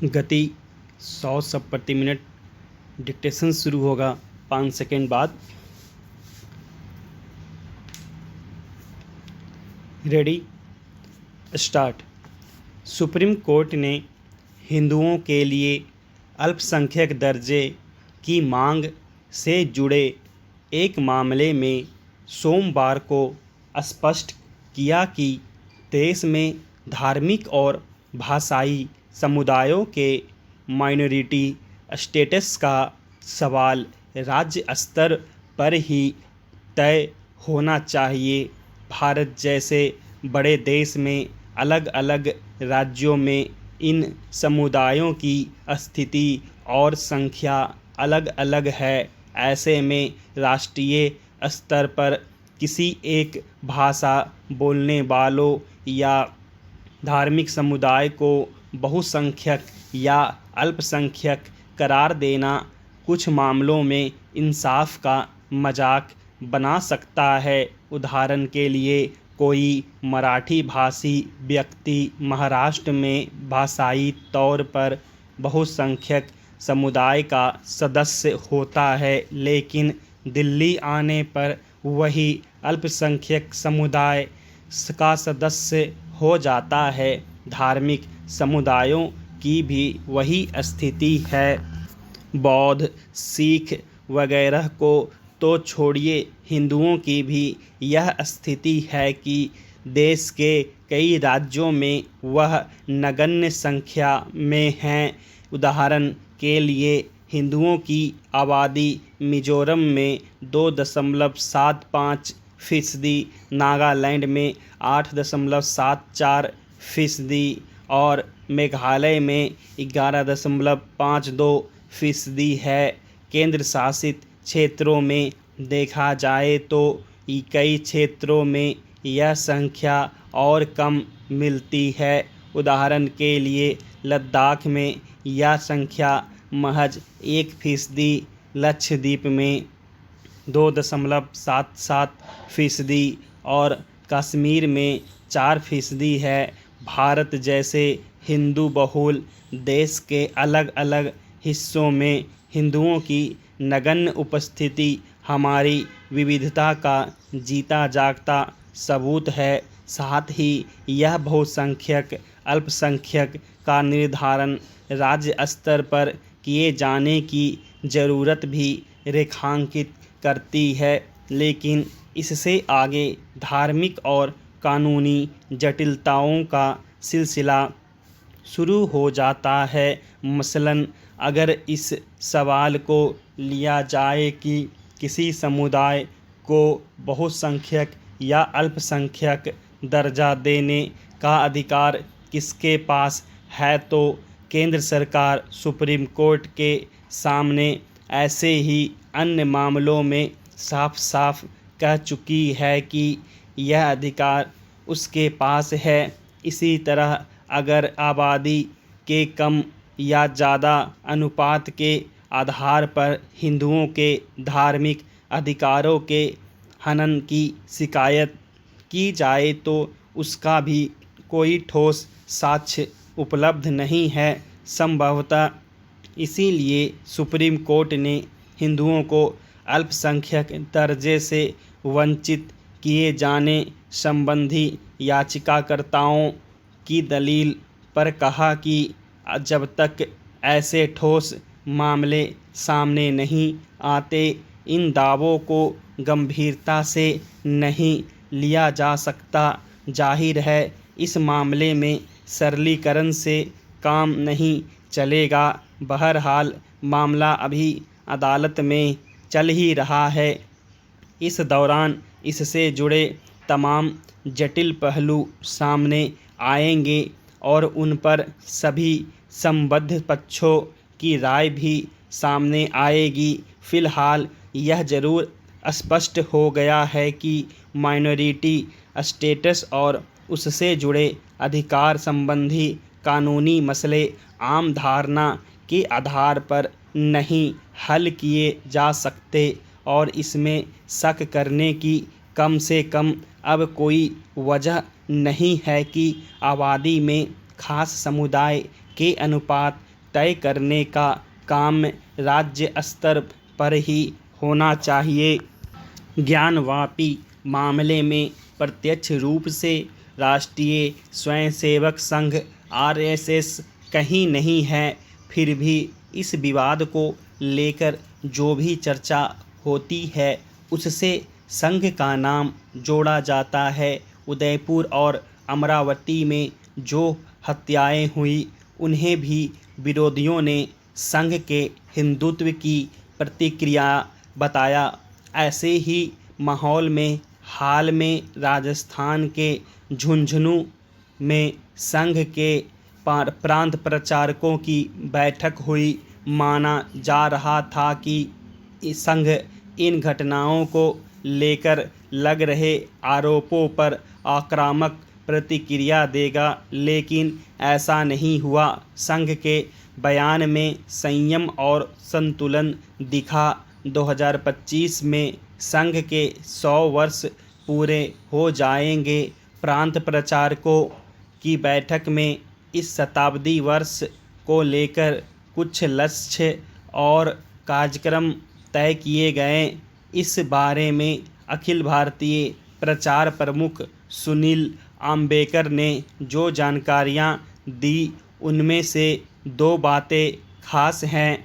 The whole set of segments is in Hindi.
गति 100 शब्द प्रति मिनट। डिक्टेशन शुरू होगा 5 सेकेंड बाद। Ready, start. सुप्रीम कोर्ट ने हिंदुओं के लिए अल्पसंख्यक दर्जे की मांग से जुड़े एक मामले में सोमवार को स्पष्ट किया कि देश में धार्मिक और भाषाई समुदायों के माइनॉरिटी स्टेटस का सवाल राज्य स्तर पर ही तय होना चाहिए। भारत जैसे बड़े देश में अलग अलग राज्यों में इन समुदायों की स्थिति और संख्या अलग अलग है। ऐसे में राष्ट्रीय स्तर पर किसी एक भाषा बोलने वालों या धार्मिक समुदाय को बहुसंख्यक या अल्पसंख्यक करार देना कुछ मामलों में इंसाफ का मजाक बना सकता है। उदाहरण के लिए, कोई मराठी भाषी व्यक्ति महाराष्ट्र में भाषाई तौर पर बहुसंख्यक समुदाय का सदस्य होता है, लेकिन दिल्ली आने पर वही अल्पसंख्यक समुदाय का सदस्य हो जाता है। धार्मिक समुदायों की भी वही स्थिति है। बौद्ध, सिख वगैरह को तो छोड़िए, हिंदुओं की भी यह स्थिति है कि देश के कई राज्यों में वह नगण्य संख्या में हैं। उदाहरण के लिए, हिंदुओं की आबादी मिजोरम में 2.75%, नागालैंड में 8.74% और मेघालय में 11.52% है। केंद्र शासित क्षेत्रों में देखा जाए तो कई क्षेत्रों में यह संख्या और कम मिलती है। उदाहरण के लिए, लद्दाख में यह संख्या महज 1%, लक्षद्वीप में 2.77% और कश्मीर में 4% है। भारत जैसे हिंदू बहुल देश के अलग अलग हिस्सों में हिंदुओं की नगण्य उपस्थिति हमारी विविधता का जीता जागता सबूत है। साथ ही यह बहुसंख्यक अल्पसंख्यक का निर्धारण राज्य स्तर पर किए जाने की ज़रूरत भी रेखांकित करती है, लेकिन इससे आगे धार्मिक और कानूनी जटिलताओं का सिलसिला शुरू हो जाता है। मसलन, अगर इस सवाल को लिया जाए कि किसी समुदाय को बहुसंख्यक या अल्पसंख्यक दर्जा देने का अधिकार किसके पास है, तो केंद्र सरकार सुप्रीम कोर्ट के सामने ऐसे ही अन्य मामलों में साफ साफ कह चुकी है कि यह अधिकार उसके पास है। इसी तरह अगर आबादी के कम या ज़्यादा अनुपात के आधार पर हिंदुओं के धार्मिक अधिकारों के हनन की शिकायत की जाए तो उसका भी कोई ठोस साक्ष्य उपलब्ध नहीं है। संभवतः इसीलिए सुप्रीम कोर्ट ने हिंदुओं को अल्पसंख्यक दर्जे से वंचित किए जाने संबंधी याचिकाकर्ताओं की दलील पर कहा कि जब तक ऐसे ठोस मामले सामने नहीं आते, इन दावों को गंभीरता से नहीं लिया जा सकता। जाहिर है, इस मामले में सरलीकरण से काम नहीं चलेगा। बहरहाल, मामला अभी अदालत में चल ही रहा है। इस दौरान इससे जुड़े तमाम जटिल पहलू सामने आएंगे और उन पर सभी संबद्ध पक्षों की राय भी सामने आएगी। फिलहाल यह ज़रूर स्पष्ट हो गया है कि माइनॉरिटी स्टेटस और उससे जुड़े अधिकार संबंधी कानूनी मसले आम धारणा के आधार पर नहीं हल किए जा सकते और इसमें शक करने की कम से कम अब कोई वजह नहीं है कि आबादी में खास समुदाय के अनुपात तय करने का काम राज्य स्तर पर ही होना चाहिए। ज्ञानवापी मामले में प्रत्यक्ष रूप से राष्ट्रीय स्वयंसेवक संघ RSS कहीं नहीं है, फिर भी इस विवाद को लेकर जो भी चर्चा होती है उससे संघ का नाम जोड़ा जाता है। उदयपुर और अमरावती में जो हत्याएं हुई उन्हें भी विरोधियों ने संघ के हिंदुत्व की प्रतिक्रिया बताया। ऐसे ही माहौल में हाल में राजस्थान के झुंझुनू में संघ के प्रांत प्रचारकों की बैठक हुई। माना जा रहा था कि संघ इन घटनाओं को लेकर लग रहे आरोपों पर आक्रामक प्रतिक्रिया देगा, लेकिन ऐसा नहीं हुआ। संघ के बयान में संयम और संतुलन दिखा। 2025 में संघ के 100 वर्ष पूरे हो जाएंगे। प्रांत प्रचारकों की बैठक में इस शताब्दी वर्ष को लेकर कुछ लक्ष्य और कार्यक्रम तय किए गए। इस बारे में अखिल भारतीय प्रचार प्रमुख सुनील आम्बेकर ने जो जानकारियां दी उनमें से 2 बातें खास हैं।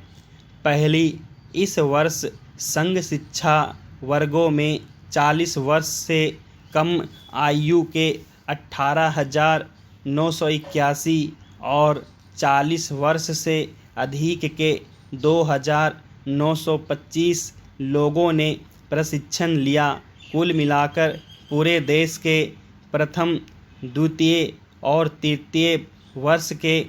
पहली, इस वर्ष संघ शिक्षा वर्गों में 40 वर्ष से कम आयु के 18,981 और 40 वर्ष से अधिक के 2,925 लोगों ने प्रशिक्षण लिया। कुल मिलाकर पूरे देश के प्रथम, द्वितीय और तृतीय वर्ष के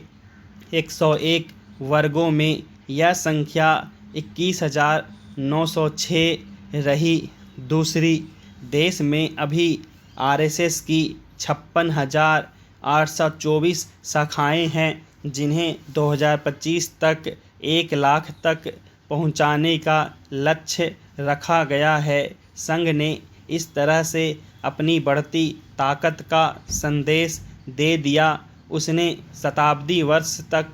101 वर्गों में यह संख्या 21,906 रही। दूसरी, देश में अभी RSS की 56,824 शाखाएं हैं, जिन्हें 2025 तक 1 लाख तक पहुंचाने का लक्ष्य रखा गया है। संघ ने इस तरह से अपनी बढ़ती ताकत का संदेश दे दिया। उसने शताब्दी वर्ष तक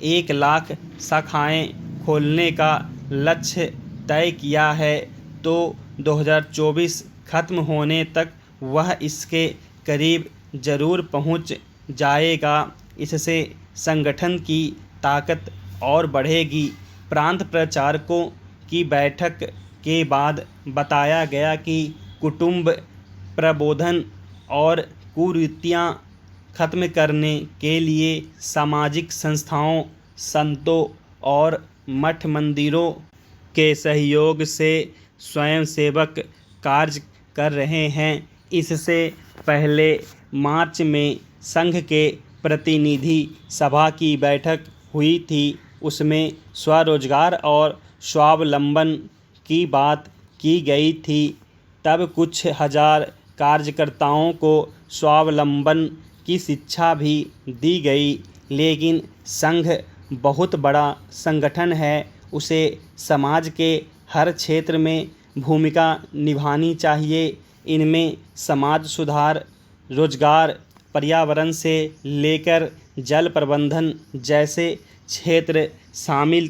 1 लाख शाखाएं खोलने का लक्ष्य तय किया है, तो 2024 खत्म होने तक वह इसके करीब जरूर पहुंच जाएगा। इससे संगठन की ताकत और बढ़ेगी। प्रांत प्रचारकों की बैठक के बाद बताया गया कि कुटुंब प्रबोधन और कुरीतियां खत्म करने के लिए सामाजिक संस्थाओं, संतों और मठ मंदिरों के सहयोग से स्वयंसेवक कार्य कर रहे हैं। इससे पहले मार्च में संघ के प्रतिनिधि सभा की बैठक हुई थी। उसमें स्वरोजगार और स्वावलंबन की बात की गई थी। तब कुछ हजार कार्यकर्ताओं को स्वावलंबन की शिक्षा भी दी गई। लेकिन संघ बहुत बड़ा संगठन है, उसे समाज के हर क्षेत्र में भूमिका निभानी चाहिए। इनमें समाज सुधार, रोजगार, पर्यावरण से लेकर जल प्रबंधन जैसे क्षेत्र शामिल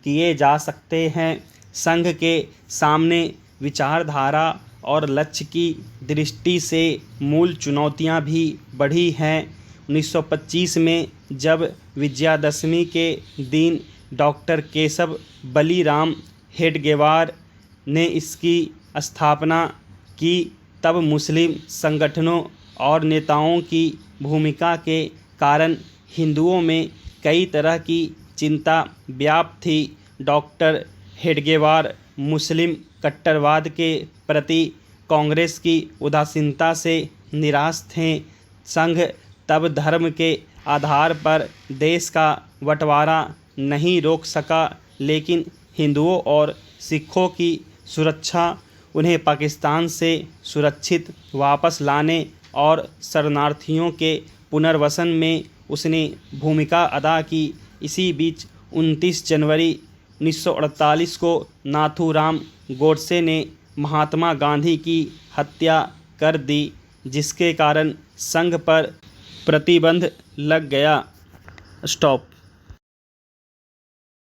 किए जा सकते हैं। संघ के सामने विचारधारा और लक्ष्य की दृष्टि से मूल चुनौतियां भी बढ़ी हैं। 1925 में जब विजयादशमी के दिन डॉक्टर केशव बलिराम हेडगेवार ने इसकी स्थापना की, तब मुस्लिम संगठनों और नेताओं की भूमिका के कारण हिंदुओं में कई तरह की चिंता व्याप्त थी। डॉक्टर हेडगेवार मुस्लिम कट्टरवाद के प्रति कांग्रेस की उदासीनता से निराश थे। संघ तब धर्म के आधार पर देश का बंटवारा नहीं रोक सका, लेकिन हिंदुओं और सिखों की सुरक्षा, उन्हें पाकिस्तान से सुरक्षित वापस लाने और शरणार्थियों के पुनर्वसन में उसने भूमिका अदा की। इसी बीच 29 जनवरी 1948 को नाथूराम गोडसे ने महात्मा गांधी की हत्या कर दी, जिसके कारण संघ पर प्रतिबंध लग गया। स्टॉप।